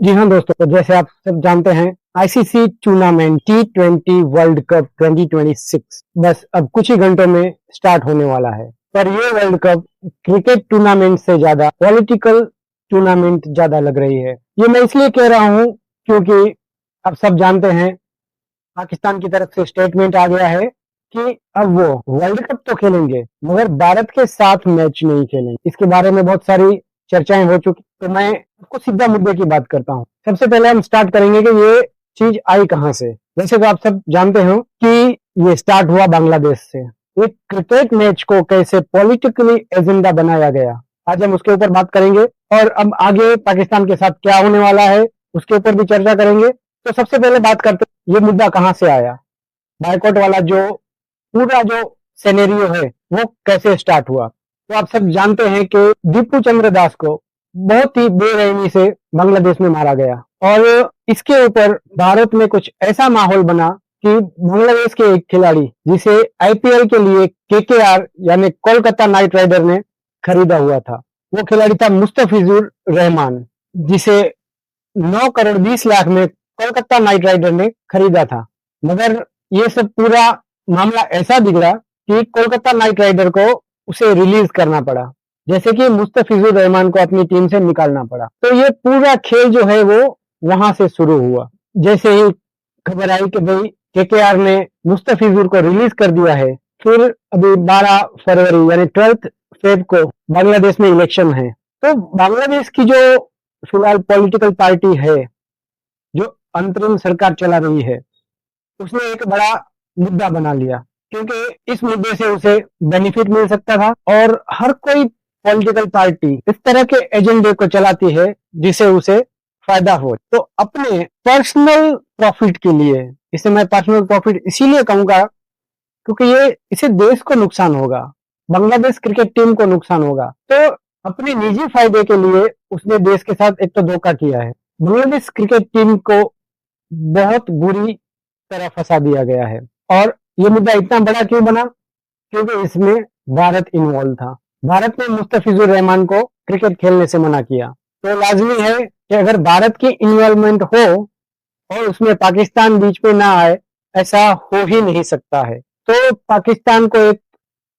जी हाँ दोस्तों, तो जैसे आप सब जानते हैं ICC tournament T20 world cup 2026 बस अब कुछ ही घंटों में स्टार्ट होने वाला है। पर ये वर्ल्ड कप क्रिकेट टूर्नामेंट से ज्यादा पॉलिटिकल टूर्नामेंट ज्यादा लग रही है। ये मैं इसलिए कह रहा हूँ क्योंकि आप सब जानते हैं पाकिस्तान की तरफ से स्टेटमेंट आ गया है कि अब वो वर्ल्ड कप तो खेलेंगे मगर भारत के साथ मैच नहीं खेलेंगे। इसके बारे में बहुत सारी चर्चाएं हो चुकी, तो मैं आपको सीधा मुद्दे की बात करता हूँ। सबसे पहले हम स्टार्ट करेंगे कि ये चीज आई कहां से। वैसे तो आप सब जानते हो कि ये स्टार्ट हुआ बांग्लादेश से। एक क्रिकेट मैच को कैसे पॉलिटिकली एजेंडा बनाया गया, आज हम उसके ऊपर बात करेंगे। और अब आगे पाकिस्तान के साथ क्या होने वाला है उसके ऊपर भी चर्चा करेंगे। तो सबसे पहले बात करते ये मुद्दा कहां से आया, बायकॉट वाला जो पूरा जो सिनेरियो है वो कैसे स्टार्ट हुआ। तो आप सब जानते हैं कि दीपू चंद्र दास को बहुत ही बेरहमी से बांग्लादेश में मारा गया और इसके ऊपर भारत में कुछ ऐसा माहौल बना कि बांग्लादेश के एक खिलाड़ी जिसे आईपीएल के लिए केकेआर यानी कोलकाता नाइट राइडर ने खरीदा हुआ था, वो खिलाड़ी था मुस्तफिजुर रहमान, जिसे 9 करोड़ 20 लाख में कोलकाता नाइट राइडर ने खरीदा था। मगर ये सब पूरा मामला ऐसा बिगड़ा कि कोलकाता नाइट राइडर को उसे रिलीज करना पड़ा, जैसे कि मुस्तफिजुर रहमान को अपनी टीम से निकालना पड़ा। तो ये पूरा खेल जो है वो वहां से शुरू हुआ। जैसे ही खबर आई कि भाई केकेआर ने मुस्तफिजुर को रिलीज कर दिया है, फिर अभी 12 फरवरी यानी 12 फेब को बांग्लादेश में इलेक्शन है। तो बांग्लादेश की जो फिलहाल पॉलिटिकल पार्टी है जो अंतरिम सरकार चला रही है, उसने एक बड़ा मुद्दा बना लिया क्योंकि इस मुद्दे से उसे बेनिफिट मिल सकता था। और हर कोई पॉलिटिकल पार्टी इस तरह के एजेंडे को चलाती है जिसे उसे फायदा हो। तो अपने पर्सनल प्रॉफिट के लिए, इसे मैं पर्सनल प्रॉफिट इसीलिए कहूंगा क्योंकि ये इसे देश को नुकसान होगा, बांग्लादेश क्रिकेट टीम को नुकसान होगा। तो अपने निजी फायदे के लिए उसने देश के साथ एक तो धोखा किया है। बांग्लादेश क्रिकेट टीम को बहुत बुरी तरह फंसा दिया गया है। और ये मुद्दा इतना बड़ा क्यों बना, क्योंकि इसमें भारत इन्वॉल्व था। भारत ने मुस्तफिजुर रहमान को क्रिकेट खेलने से मना किया। तो लाजमी है कि अगर भारत की इन्वॉल्वमेंट हो और उसमें पाकिस्तान बीच में ना आए, ऐसा हो ही नहीं सकता है। तो पाकिस्तान को एक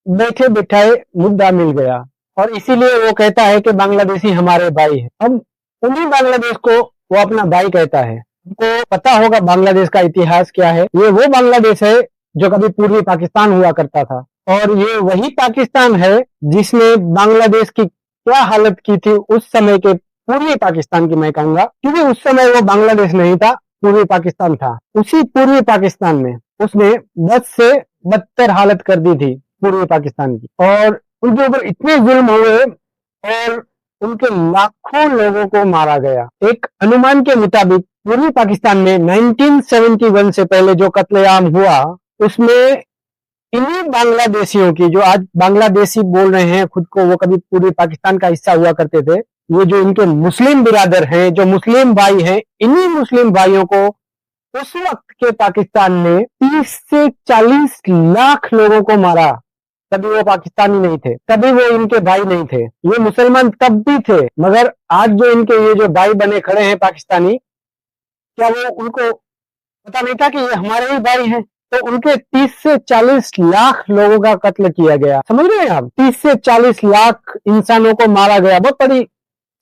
बैठे बिठाए मुद्दा मिल गया और इसीलिए वो कहता है कि बांग्लादेशी हमारे भाई है। अब उन्हीं बांग्लादेश को वो अपना भाई कहता है। उनको पता होगा बांग्लादेश का इतिहास क्या है। ये वो बांग्लादेश है जो कभी पूर्वी पाकिस्तान हुआ करता था और ये वही पाकिस्तान है जिसने बांग्लादेश की क्या हालत की थी उस समय के पूर्वी पाकिस्तान की, मैं कहूंगा, क्योंकि उस समय वो बांग्लादेश नहीं था, पूर्वी पाकिस्तान था। उसी पूर्वी पाकिस्तान में उसने 10 से 72 हालत कर दी थी पूर्वी पाकिस्तान की और उनके ऊपर इतने जुल्म हुए और उनके लाखों लोगों को मारा गया। एक अनुमान के मुताबिक पूर्वी पाकिस्तान में 1971 से पहले जो कत्लेआम हुआ उसमें इन्हीं बांग्लादेशियों की, जो आज बांग्लादेशी बोल रहे हैं खुद को, वो कभी पूर्वी पाकिस्तान का हिस्सा हुआ करते थे, ये जो इनके मुस्लिम बिरादर हैं, जो मुस्लिम भाई हैं, इन्हीं मुस्लिम भाइयों को उस वक्त के पाकिस्तान ने 30 से 40 लाख लोगों को मारा। तभी वो पाकिस्तानी नहीं थे, तभी वो इनके भाई नहीं थे। ये मुसलमान तब भी थे, मगर आज जो इनके ये जो भाई बने खड़े हैं पाकिस्तानी, क्या वो उनको पता नहीं था कि ये हमारे ही भाई हैं? तो उनके 30 से 40 लाख लोगों का कत्ल किया गया। समझ रहे हैं आप? 30 से 40 लाख इंसानों को मारा गया। बहुत बड़ी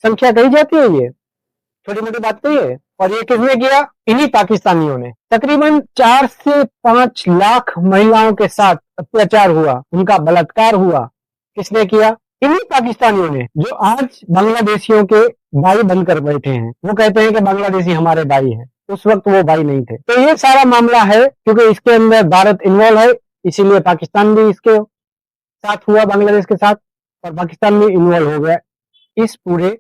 संख्या कही जाती है, ये छोटी मोटी बात नहीं है। और ये किसने किया? इन्हीं पाकिस्तानियों ने। तकरीबन 4 से 5 लाख महिलाओं के साथ अत्याचार हुआ, उनका बलात्कार हुआ। किसने किया? इन्हीं पाकिस्तानियों ने, जो आज बांग्लादेशियों के भाई बनकर बैठे हैं। वो कहते हैं कि बांग्लादेशी हमारे भाई हैं, उस वक्त वो भाई नहीं थे। तो ये सारा मामला है क्योंकि इसके अंदर भारत इन्वॉल्व है, इसीलिए पाकिस्तान भी इसके साथ हुआ, बांग्लादेश के साथ, और पाकिस्तान भी इन्वॉल्व हो गया इस पूरे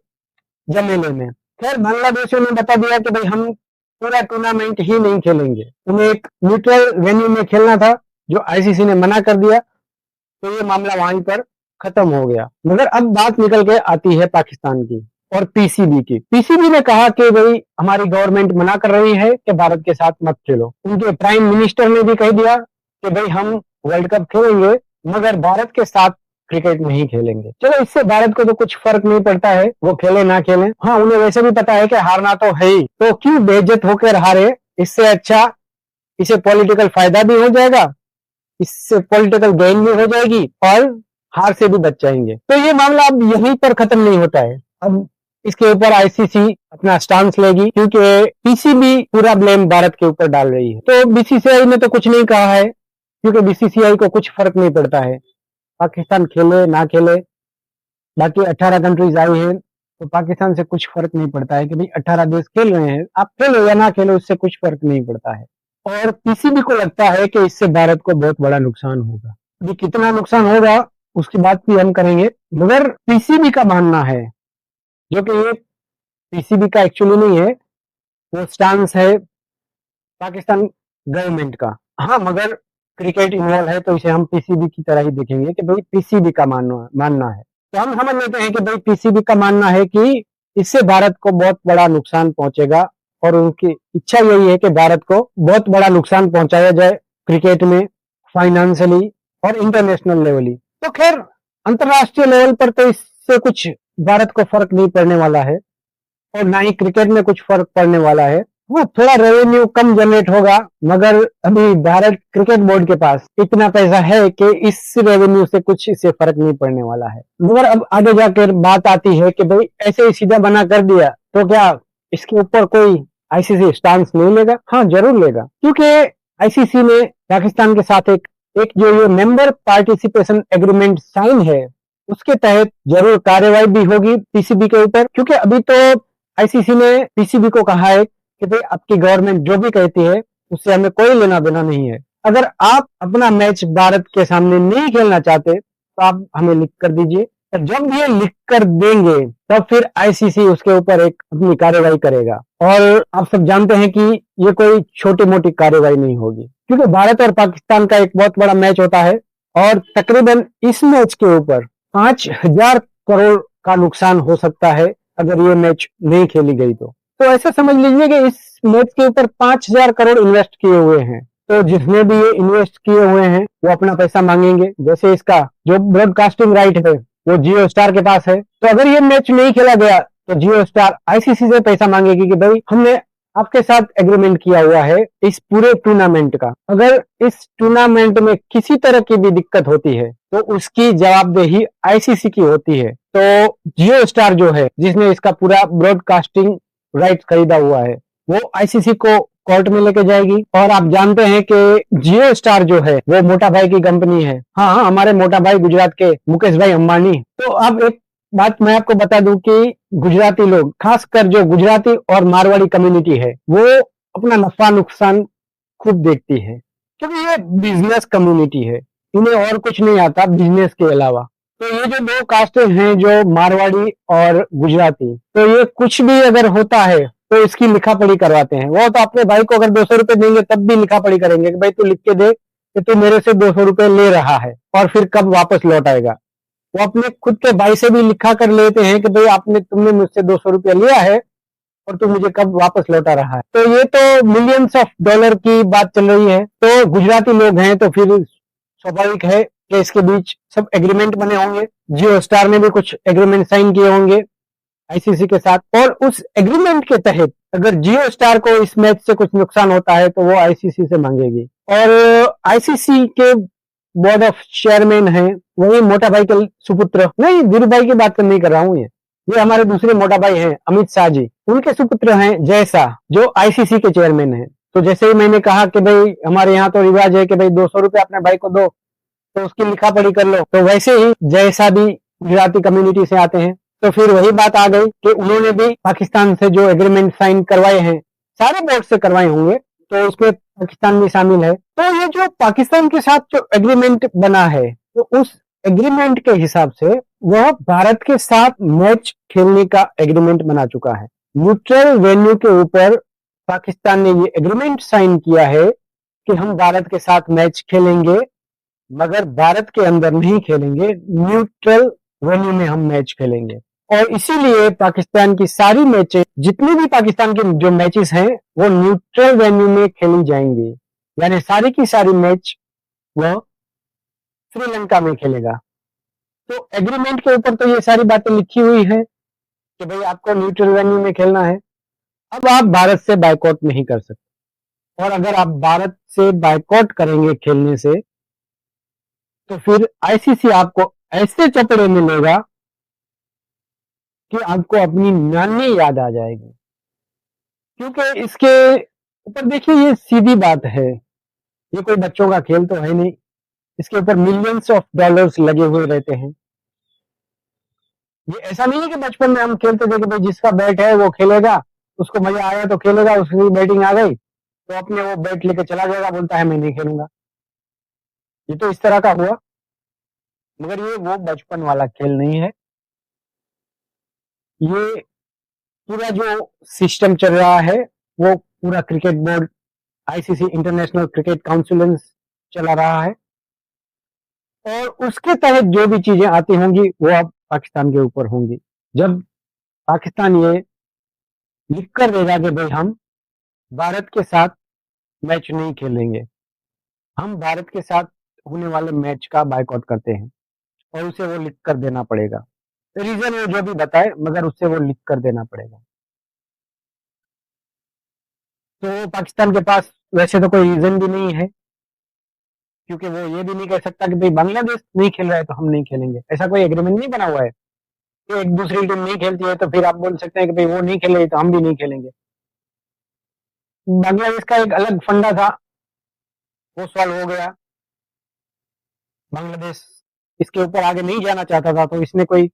जमेले में। खैर, बांग्लादेशियों ने बता दिया कि भाई हम पूरा टूर्नामेंट ही नहीं खेलेंगे, तुम्हें एक न्यूट्रल वेन्यू में खेलना था, जो आईसीसी ने मना कर दिया। तो ये मामला वहीं पर खत्म हो गया। मगर अब बात निकल के आती है पाकिस्तान की और पीसीबी की। पीसीबी ने कहा कि भाई हमारी गवर्नमेंट मना कर रही है कि भारत के साथ मत खेलो। उनके प्राइम मिनिस्टर ने भी कह दिया कि भाई हम वर्ल्ड कप खेलेंगे मगर भारत के साथ क्रिकेट नहीं खेलेंगे। चलो, इससे भारत को तो कुछ फर्क नहीं पड़ता है, वो खेले ना खेले। हाँ, उन्हें वैसे भी पता है कि हारना तो है ही, तो क्यों बेइज्जत होकर हारे। इससे अच्छा इसे पॉलिटिकल फायदा भी हो जाएगा, इससे पॉलिटिकल गेन भी हो जाएगी और हार से भी बच जाएंगे। तो ये मामला अब यहीं पर खत्म नहीं होता है। अब इसके ऊपर आईसीसी अपना स्टांस लेगी, क्योंकि पीसीबी पूरा ब्लेम भारत के ऊपर डाल रही है। तो बीसीसीआई ने तो कुछ नहीं कहा है, क्योंकि बीसीसीआई को कुछ फर्क नहीं पड़ता है, पाकिस्तान खेले ना खेले। बाकी 18 कंट्रीज आई हैं, तो पाकिस्तान से कुछ फर्क नहीं पड़ता है कि भाई 18 देश खेल रहे हैं, आप खेलो या ना खेलो, उससे कुछ फर्क नहीं पड़ता है। और पीसीबी को लगता है कि इससे भारत को बहुत बड़ा नुकसान होगा। अभी कितना नुकसान होगा उसकी बात भी हम करेंगे, मगर पीसीबी का मानना है, जो कि ये पीसीबी का एक्चुअली नहीं है, वो स्टांस है पाकिस्तान गवर्नमेंट का। हाँ, मगर क्रिकेट इन्वॉल्व है तो इसे हम पीसीबी की तरह ही देखेंगे कि भाई पीसीबी का मानना है। तो हम समझ लेते हैं कि भाई पीसीबी का मानना है कि इससे भारत को बहुत बड़ा नुकसान पहुंचेगा, और उनकी इच्छा यही है कि भारत को बहुत बड़ा नुकसान पहुंचाया जाए क्रिकेट में, फाइनेंशियली और इंटरनेशनल लेवली। तो खैर, अंतरराष्ट्रीय लेवल पर तो इससे कुछ भारत को फर्क नहीं पड़ने वाला है, और ना ही क्रिकेट में कुछ फर्क पड़ने वाला है। हाँ, थोड़ा रेवेन्यू कम जनरेट होगा, मगर अभी भारत क्रिकेट बोर्ड के पास इतना पैसा है कि इस रेवेन्यू से कुछ इसे फर्क नहीं पड़ने वाला है। मगर अब आगे जाकर बात आती है कि भाई ऐसे ही सीधा बना कर दिया तो क्या इसके ऊपर कोई आईसीसी स्टांस नहीं लेगा? हाँ, जरूर लेगा, क्योंकि आईसीसी ने पाकिस्तान के साथ एक जो ये मेंबर पार्टिसिपेशन एग्रीमेंट साइन है, उसके तहत जरूर कार्रवाई भी होगी पीसीबी के ऊपर। क्योंकि अभी तो आईसीसी ने पीसीबी को कहा है कि भाई आपकी गवर्नमेंट जो भी कहती है उससे हमें कोई लेना देना नहीं है। अगर आप अपना मैच भारत के सामने नहीं खेलना चाहते तो आप हमें लिख कर दीजिए, और जब ये लिख कर देंगे तब फिर आईसीसी उसके ऊपर एक अपनी कार्रवाई करेगा। और आप सब जानते हैं कि ये कोई छोटी मोटी कार्रवाई नहीं होगी, क्योंकि भारत और पाकिस्तान का एक बहुत बड़ा मैच होता है, और तकरीबन इस मैच के ऊपर 5,000 करोड़ का नुकसान हो सकता है अगर ये मैच नहीं खेली गई तो ऐसा समझ लीजिए कि इस मैच के ऊपर 5,000 करोड़ इन्वेस्ट किए हुए हैं। तो जिसने भी ये इन्वेस्ट किए हुए हैं वो अपना पैसा मांगेंगे। जैसे इसका जो ब्रॉडकास्टिंग राइट है वो जियो स्टार के पास है, तो अगर ये मैच नहीं खेला गया तो जियो स्टार आईसीसी से पैसा मांगेगी कि भाई हमने आपके साथ एग्रीमेंट किया हुआ है इस पूरे टूर्नामेंट का, अगर इस टूर्नामेंट में किसी तरह की भी दिक्कत होती है तो उसकी जवाबदेही आईसीसी की होती है। तो जियो स्टार जो है, जिसने इसका पूरा ब्रॉडकास्टिंग राइट खरीदा हुआ है, वो आईसीसी को कोर्ट में लेके जाएगी। और आप जानते हैं कि जियो स्टार जो है वो मोटा भाई की कंपनी है। हाँ, हमारे मोटा भाई गुजरात के मुकेश भाई अंबानी। तो अब एक बात मैं आपको बता दूं कि गुजराती लोग, खासकर जो गुजराती और मारवाड़ी कम्युनिटी है, वो अपना नफा नुकसान खुद देखती है, क्योंकि ये बिजनेस कम्युनिटी है, इन्हें और कुछ नहीं आता बिजनेस के अलावा। तो ये जो दो कास्टें हैं, जो मारवाड़ी और गुजराती, तो ये कुछ भी अगर होता है तो इसकी लिखा पढ़ी करवाते हैं। वो तो अपने भाई को अगर 200 रुपए देंगे तब भी लिखा पढ़ी करेंगे कि भाई तू लिख के दे कि तू मेरे से 200 रुपए ले रहा है और फिर कब वापस लौट आएगा। वो अपने खुद के भाई से भी लिखा कर लेते हैं कि भाई तुमने मुझसे 200 रुपया लिया है और तू मुझे कब वापस लौटा रहा है। तो ये तो मिलियंस ऑफ डॉलर की बात चल रही है। तो गुजराती लोग हैं तो फिर स्वाभाविक है कि इसके बीच सब एग्रीमेंट बने होंगे। जियो स्टार ने भी कुछ एग्रीमेंट साइन किए होंगे आईसीसी के साथ, और उस एग्रीमेंट के तहत अगर जियो स्टार को इस मैच से कुछ नुकसान होता है तो वो आईसीसी से मांगेगी। और आईसीसी के बोर्ड ऑफ चेयरमैन हैं वही मोटा भाई के सुपुत्र, नहीं धीरू भाई की बात नहीं कर रहा हूँ, ये हमारे दूसरे मोटा भाई हैं अमित शाह जी, उनके सुपुत्र हैं जय शाह, जो आईसीसी के चेयरमैन हैं। तो जैसे ही मैंने कहा कि भाई हमारे यहाँ तो रिवाज है कि भाई 200 रुपये अपने भाई को दो तो उसकी लिखा पढ़ी कर लो, तो वैसे ही जय शाह भी गुजराती कम्युनिटी से आते हैं। तो फिर वही बात आ गई कि उन्होंने भी पाकिस्तान से जो एग्रीमेंट साइन करवाए हैं, सारे बोर्ड से करवाए होंगे, तो उसमें पाकिस्तान भी शामिल है। तो ये जो पाकिस्तान के साथ जो एग्रीमेंट बना है, तो उस एग्रीमेंट के हिसाब से वह भारत के साथ मैच खेलने का एग्रीमेंट बना चुका है। न्यूट्रल वेन्यू के ऊपर पाकिस्तान ने ये एग्रीमेंट साइन किया है कि हम भारत के साथ मैच खेलेंगे, मगर भारत के अंदर नहीं खेलेंगे, न्यूट्रल वेन्यू में हम मैच खेलेंगे। और इसीलिए पाकिस्तान की सारी मैचें, जितनी भी पाकिस्तान की जो मैचेस हैं, वो न्यूट्रल वेन्यू में खेली जाएंगी, यानी सारी की सारी मैच वो श्रीलंका में खेलेगा। तो एग्रीमेंट के ऊपर तो ये सारी बातें लिखी हुई है कि भाई आपको न्यूट्रल वेन्यू में खेलना है। अब आप भारत से बायकॉट नहीं कर सकते, और अगर आप भारत से बायकॉट करेंगे खेलने से, तो फिर आईसीसी आपको ऐसे चपड़े में लेगा कि आपको अपनी नानी याद आ जाएगी। क्योंकि इसके ऊपर देखिए, ये सीधी बात है, ये कोई बच्चों का खेल तो है नहीं। इसके ऊपर मिलियंस ऑफ डॉलर्स लगे हुए रहते हैं। ये ऐसा नहीं है कि बचपन में हम खेलते थे कि भाई जिसका बैट है वो खेलेगा, उसको मजा आया तो खेलेगा, उसकी बैटिंग आ गई तो अपने वो बैट लेके चला जाएगा, बोलता है मैं नहीं खेलूंगा। ये तो इस तरह का हुआ, मगर ये वो बचपन वाला खेल नहीं है। ये पूरा जो सिस्टम चल रहा है, वो पूरा cricket board, ICC international cricket council चला रहा है, और उसके तहत जो भी चीजें आती होंगी वो अब पाकिस्तान के ऊपर होंगी। जब पाकिस्तान ये लिख कर देगा कि भाई हम भारत के साथ मैच नहीं खेलेंगे, हम भारत के साथ होने वाले मैच का बायकॉट करते हैं, और उसे वो लिख कर देना पड़ेगा। रीजन वो जो भी बताए, मगर उससे वो लिख कर देना पड़ेगा। तो पाकिस्तान के पास वैसे तो कोई रीजन भी नहीं है, क्योंकि वो ये भी नहीं कह सकता कि भाई बांग्लादेश नहीं खेल रहा है तो हम नहीं खेलेंगे। ऐसा कोई एग्रीमेंट नहीं बना हुआ है कि एक दूसरी टीम नहीं खेलती है तो फिर आप बोल सकते हैं कि भाई वो नहीं खेल रही तो हम भी नहीं खेलेंगे। बांग्लादेश का एक अलग फंडा था, वो सॉल्व हो गया। बांग्लादेश इसके ऊपर आगे नहीं जाना चाहता था, तो इसने कोई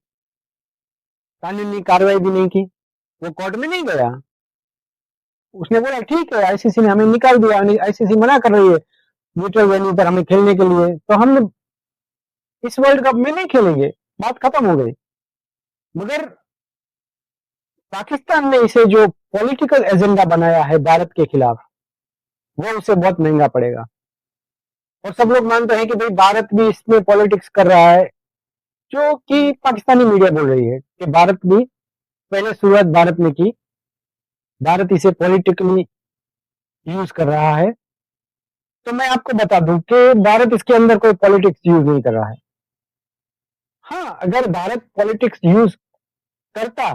कानूनी कार्रवाई भी नहीं की, वो कोर्ट में नहीं गया। उसने बोला ठीक है, आईसीसी ने हमें निकाल दिया, आईसीसी मना कर रही है न्यूट्रल वेन्यू पर हमें खेलने के लिए, तो हम इस वर्ल्ड कप में नहीं खेलेंगे, बात खत्म हो गई। मगर पाकिस्तान ने इसे जो पॉलिटिकल एजेंडा बनाया है भारत के खिलाफ, वो उसे बहुत महंगा पड़ेगा। और सब लोग मानते हैं कि भाई भारत भी इसमें पॉलिटिक्स कर रहा है, जो कि पाकिस्तानी मीडिया बोल रही है कि भारत भी, पहले शुरुआत भारत ने की, भारत इसे पॉलिटिकली यूज कर रहा है। तो मैं आपको बता दूं कि भारत इसके अंदर कोई पॉलिटिक्स यूज नहीं कर रहा है। हाँ, अगर भारत पॉलिटिक्स यूज करता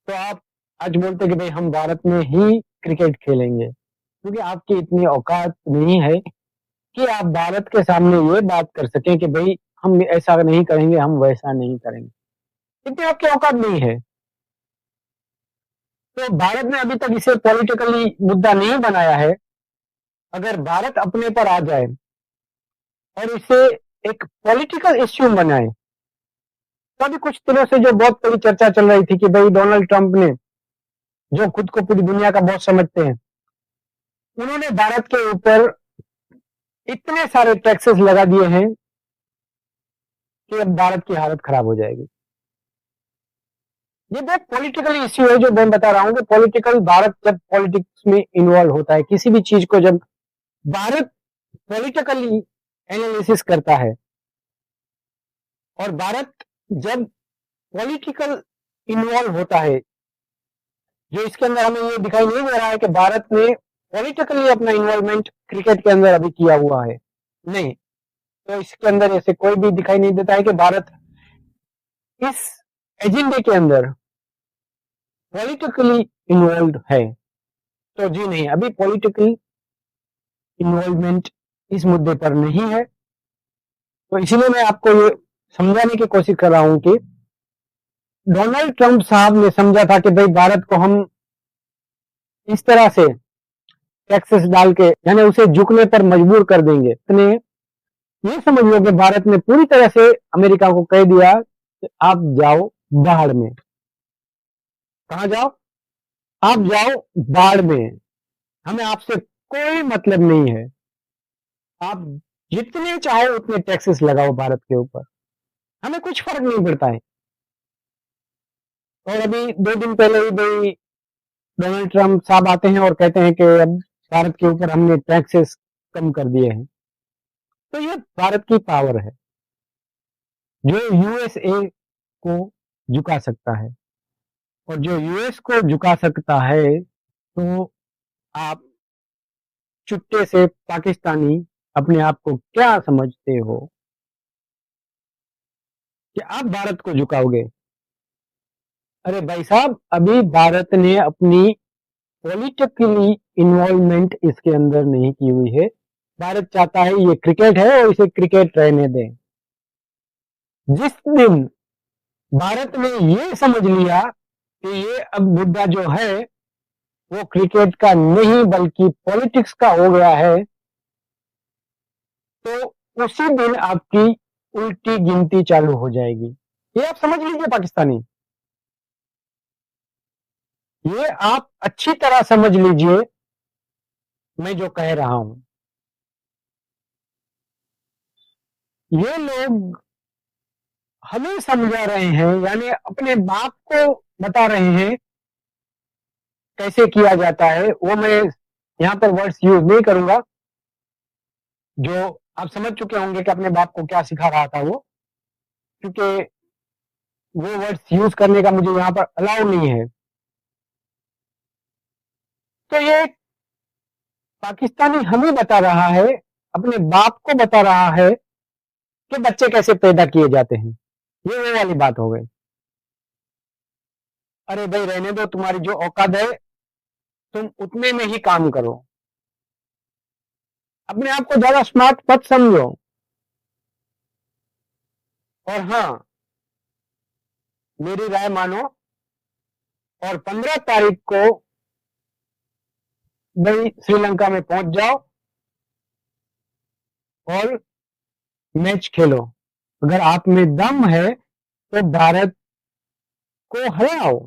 तो आप आज बोलते कि भाई हम भारत में ही क्रिकेट खेलेंगे, क्योंकि आपकी इतनी औकात नहीं है कि आप भारत के सामने ये बात कर सकें कि भाई हम ऐसा नहीं करेंगे, हम वैसा नहीं करेंगे। इतनी आपकी औकात नहीं है। तो भारत ने अभी तक इसे पॉलिटिकली मुद्दा नहीं बनाया है। अगर भारत अपने पर आ जाए और इसे एक पॉलिटिकल इश्यू बनाए, तो अभी कुछ दिनों से जो बहुत बड़ी चर्चा चल रही थी कि भाई डोनाल्ड ट्रंप ने, जो खुद को पूरी दुनिया का बॉस समझते हैं, उन्होंने भारत के ऊपर इतने सारे टैक्सेस लगा दिए हैं कि अब भारत की हालत खराब हो जाएगी। ये बहुत पॉलिटिकल इश्यू है जो मैं बता रहा हूं कि पॉलिटिकल, भारत जब पॉलिटिक्स में इन्वॉल्व होता है, किसी भी चीज को जब भारत पॉलिटिकली एनालिसिस करता है, और भारत जब पॉलिटिकल इन्वॉल्व होता है, जो इसके अंदर हमें ये दिखाई नहीं दे रहा है कि भारत ने पॉलिटिकली अपना इन्वॉल्वमेंट क्रिकेट के अंदर अभी किया हुआ है, नहीं। तो इसके अंदर ऐसे कोई भी दिखाई नहीं देता है कि भारत इस एजेंडे के अंदर पॉलिटिकली इन्वॉल्व है। तो जी नहीं, अभी पॉलिटिकल इन्वॉल्वमेंट इस मुद्दे पर नहीं है। तो इसलिए मैं आपको ये समझाने की कोशिश कर रहा हूं कि डोनाल्ड ट्रंप साहब ने समझा था कि भाई भारत को हम इस तरह से टैक्सेस डाल के, यानी उसे झुकने पर मजबूर कर देंगे। इतने ये समझ लो कि भारत ने पूरी तरह से अमेरिका को कह दिया कि आप जाओ बाहर में। कहा जाओ? आप जाओ बाढ़ में, हमें आपसे कोई मतलब नहीं है। आप जितने चाहो उतने टैक्सेस लगाओ भारत के ऊपर, हमें कुछ फर्क नहीं पड़ता है। और अभी 2 दिन पहले ही भाई डोनाल्ड ट्रंप साहब आते हैं और कहते हैं कि अब भारत के ऊपर हमने टैक्सेस कम कर दिए हैं। तो ये भारत की पावर है जो यूएसए को झुका सकता है, और जो यूएस को झुका सकता है, तो आप चुट्टे से पाकिस्तानी अपने आप को क्या समझते हो? कि आप भारत को झुकाओगे। अरे भाई साहब, अभी भारत ने अपनी पॉलिटिकली इन्वॉल्वमेंट इसके अंदर नहीं की हुई है। भारत चाहता है ये क्रिकेट है और इसे क्रिकेट रहने दें। जिस दिन भारत ने ये समझ लिया कि ये अब मुद्दा जो है वो क्रिकेट का नहीं बल्कि पॉलिटिक्स का हो गया है, तो उसी दिन आपकी उल्टी गिनती चालू हो जाएगी। ये आप समझ लीजिए पाकिस्तानी, ये आप अच्छी तरह समझ लीजिए मैं जो कह रहा हूं। ये लोग हमें समझा रहे हैं, यानी अपने बाप को बता रहे हैं कैसे किया जाता है। वो मैं यहां पर वर्ड्स यूज नहीं करूंगा, जो आप समझ चुके होंगे कि अपने बाप को क्या सिखा रहा था वो, क्योंकि वो वर्ड्स यूज करने का मुझे यहां पर अलाउ नहीं है। तो ये पाकिस्तानी हमें बता रहा है, अपने बाप को बता रहा है कि बच्चे कैसे पैदा किए जाते हैं। ये वो वाली बात हो गई। अरे भाई रहने दो, तुम्हारी जो औकात है तुम उतने में ही काम करो, अपने आप को ज्यादा स्मार्ट मत समझो। और हाँ, मेरी राय मानो और 15 तारीख को भाई श्रीलंका में पहुंच जाओ और मैच खेलो। अगर आप में दम है तो भारत को हराओ।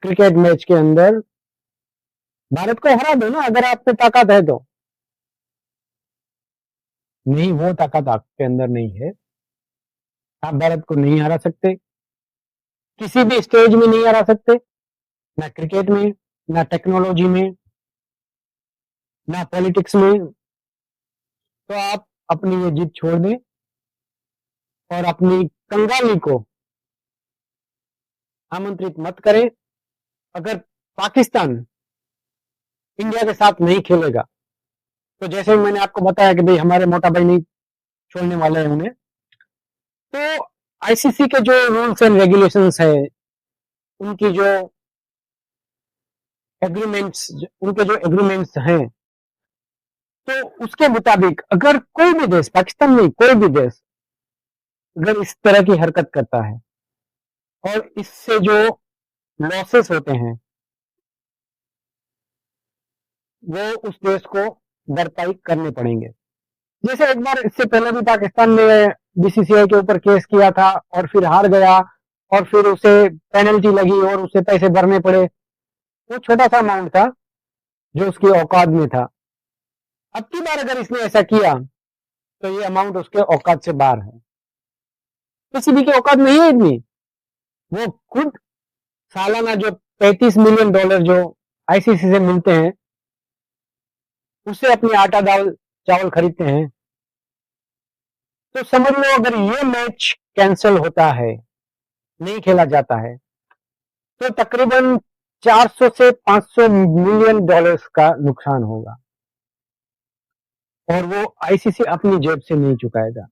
क्रिकेट मैच के अंदर भारत को हरा दो ना, अगर आप में ताकत है तो। नहीं, वो ताकत आपके अंदर नहीं है। आप भारत को नहीं हरा सकते, किसी भी स्टेज में नहीं हरा सकते, ना क्रिकेट में, ना टेक्नोलॉजी में, ना पॉलिटिक्स में। तो आप अपनी ये जिद छोड़ दें और अपनी कंगाली को आमंत्रित मत करें। अगर पाकिस्तान इंडिया के साथ नहीं खेलेगा तो जैसे मैंने आपको बताया कि भाई हमारे मोटा भाई नहीं छोड़ने वाले हैं उन्हें, तो आईसीसी के जो रूल्स एंड रेगुलेशंस है, उनकी जो एग्रीमेंट्स उनके जो एग्रीमेंट्स हैं, तो उसके मुताबिक अगर कोई भी देश, पाकिस्तान नहीं कोई भी देश, अगर इस तरह की हरकत करता है और इससे जो लॉसेस होते हैं वो उस देश को भरपाई करने पड़ेंगे। जैसे एक बार इससे पहले भी पाकिस्तान ने बीसीसीआई के ऊपर केस किया था और फिर हार गया और फिर उसे पेनल्टी लगी और उसे पैसे भरने पड़े। वो छोटा सा अमाउंट था जो उसकी औकात में था। अब की बार अगर इसने ऐसा किया तो ये अमाउंट उसके औकात से बाहर है। किसी भी की औकात नहीं है इतनी। वो खुद सालाना जो $35 मिलियन जो आईसीसी से मिलते हैं उससे अपनी आटा दाल चावल खरीदते हैं। तो समझ लो अगर ये मैच कैंसिल होता है, नहीं खेला जाता है, तो तकरीबन 400 से 500 मिलियन डॉलर्स का नुकसान होगा और वो आईसीसी अपनी जेब से नहीं चुकाएगा।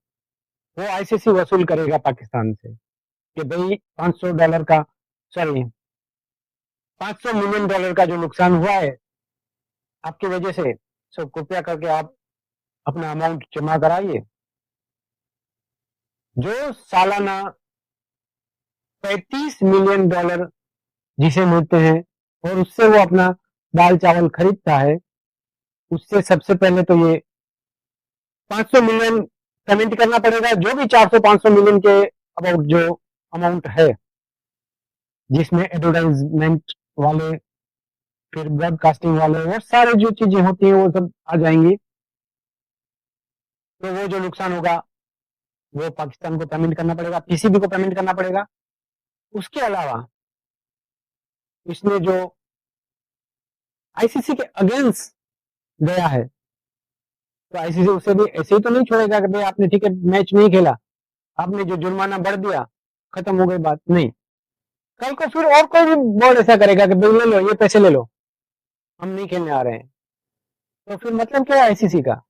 वो आईसीसी वसूल करेगा पाकिस्तान से कि भाई $500 का, सॉरी $500 मिलियन का जो नुकसान हुआ है आपकी वजह से, सो कृपया करके आप अपना अमाउंट जमा कराइए। जो सालाना $35 मिलियन जिसे मिलते हैं और उससे वो अपना दाल चावल खरीदता है, उससे सबसे पहले तो ये 500 मिलियन पेमेंट करना पड़ेगा, जो भी 400-500 मिलियन के अबाउट जो अमाउंट है, जिसमें एडवर्टाइजमेंट वाले, फिर ब्रॉडकास्टिंग वाले, वो सारे जो चीजें होती हैं वो सब आ जाएंगी। तो वो जो नुकसान होगा वो पाकिस्तान को पेमेंट करना पड़ेगा, पीसीबी को पेमेंट करना पड़ेगा। उसके अलावा इसने जो आईसीसी के अगेंस्ट गया है, तो आईसीसी उसे भी ऐसे ही तो नहीं छोड़ेगा कि भाई आपने ठीक है मैच नहीं खेला, आपने जो जुर्माना बढ़ दिया, खत्म हो गई बात। नहीं, कल को फिर और कोई भी बोर्ड ऐसा करेगा कि भाई ले लो ये पैसे ले लो, हम नहीं खेलने आ रहे हैं। तो फिर मतलब क्या है आईसीसी का,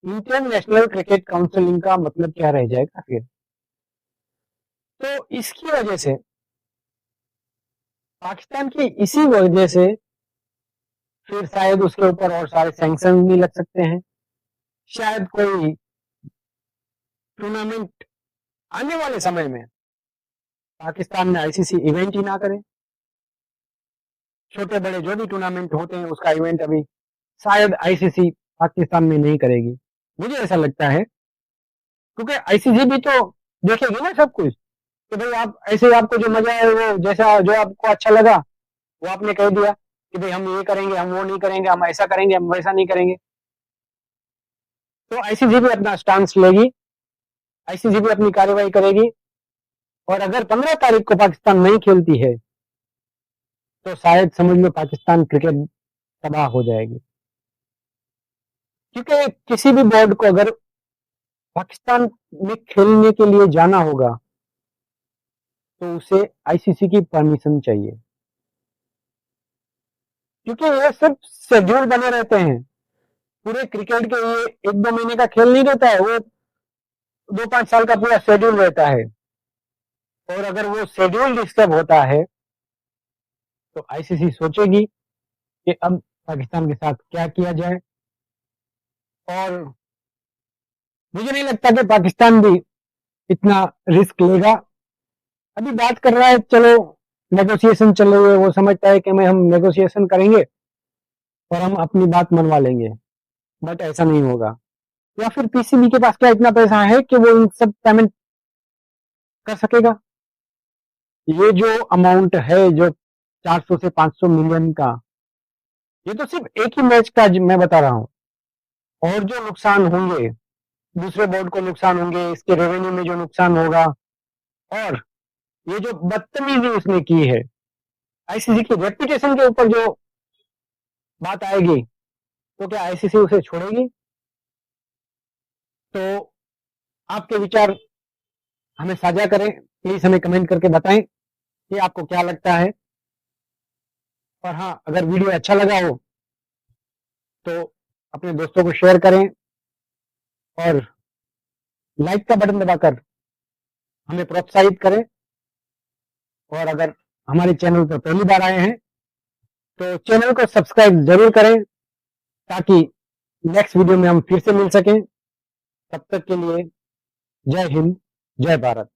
इंटरनेशनल क्रिकेट काउंसिलिंग का मतलब क्या रह जाएगा फिर। तो इसकी वजह से पाकिस्तान की इसी वजह से फिर शायद उसके ऊपर और सारे सैंक्शन भी लग सकते हैं। शायद कोई टूर्नामेंट आने वाले समय में पाकिस्तान में आईसीसी इवेंट ही ना करे। छोटे बड़े जो भी टूर्नामेंट होते हैं उसका इवेंट अभी शायद आईसीसी पाकिस्तान में नहीं करेगी, मुझे ऐसा लगता है। क्योंकि आईसीसी भी तो देखेगी ना सब कुछ, कि भाई आप ऐसे आपको जो मजा है वो जैसा जो आपको अच्छा लगा वो आपने कह दिया कि भाई हम ये करेंगे, हम वो नहीं करेंगे, हम ऐसा करेंगे, हम वैसा नहीं करेंगे। तो आईसीसी भी अपना स्टांस लेगी, आईसीसी भी अपनी कार्रवाई करेगी। और अगर 15 तारीख को पाकिस्तान नहीं खेलती है तो शायद समझ लो पाकिस्तान क्रिकेट तबाह हो जाएगी। क्योंकि किसी भी बोर्ड को अगर पाकिस्तान में खेलने के लिए जाना होगा तो उसे आईसीसी की परमिशन चाहिए, क्योंकि ये सब शेड्यूल बने रहते हैं। पूरे क्रिकेट के लिए 1-2 महीने का खेल नहीं रहता है, वो 2-5 साल का पूरा शेड्यूल रहता है। और अगर वो शेड्यूल डिस्टर्ब होता है तो आईसीसी सोचेगी कि अब पाकिस्तान के साथ क्या किया जाए। और मुझे नहीं लगता कि पाकिस्तान भी इतना रिस्क लेगा। अभी बात कर रहा है, चलो नेगोशिएशन चल रहे हुए, वो समझता है कि मैं हम नेगोशिएशन करेंगे और हम अपनी बात मनवा लेंगे, बट ऐसा नहीं होगा। या फिर पीसीबी के पास क्या इतना पैसा है कि वो इन सब पेमेंट कर सकेगा? ये जो अमाउंट है जो 400 से 500 मिलियन का, ये तो सिर्फ एक ही मैच का मैं बता रहा हूँ। और जो नुकसान होंगे, दूसरे बोर्ड को नुकसान होंगे, इसके रेवेन्यू में जो नुकसान होगा, और ये जो बदतमीजी उसने की है, आईसीसी की रेपुटेशन के ऊपर जो बात आएगी, तो क्या आईसीसी उसे छोड़ेगी? तो आपके विचार हमें साझा करें, प्लीज हमें कमेंट करके बताएं कि आपको क्या लगता है। और हाँ, अगर वीडियो अच्छा लगा हो तो अपने दोस्तों को शेयर करें और लाइक का बटन दबाकर हमें प्रोत्साहित करें। और अगर हमारे चैनल पर पहली बार आए हैं तो चैनल को सब्सक्राइब जरूर करें, ताकि नेक्स्ट वीडियो में हम फिर से मिल सकें। तब तक के लिए जय हिंद, जय भारत।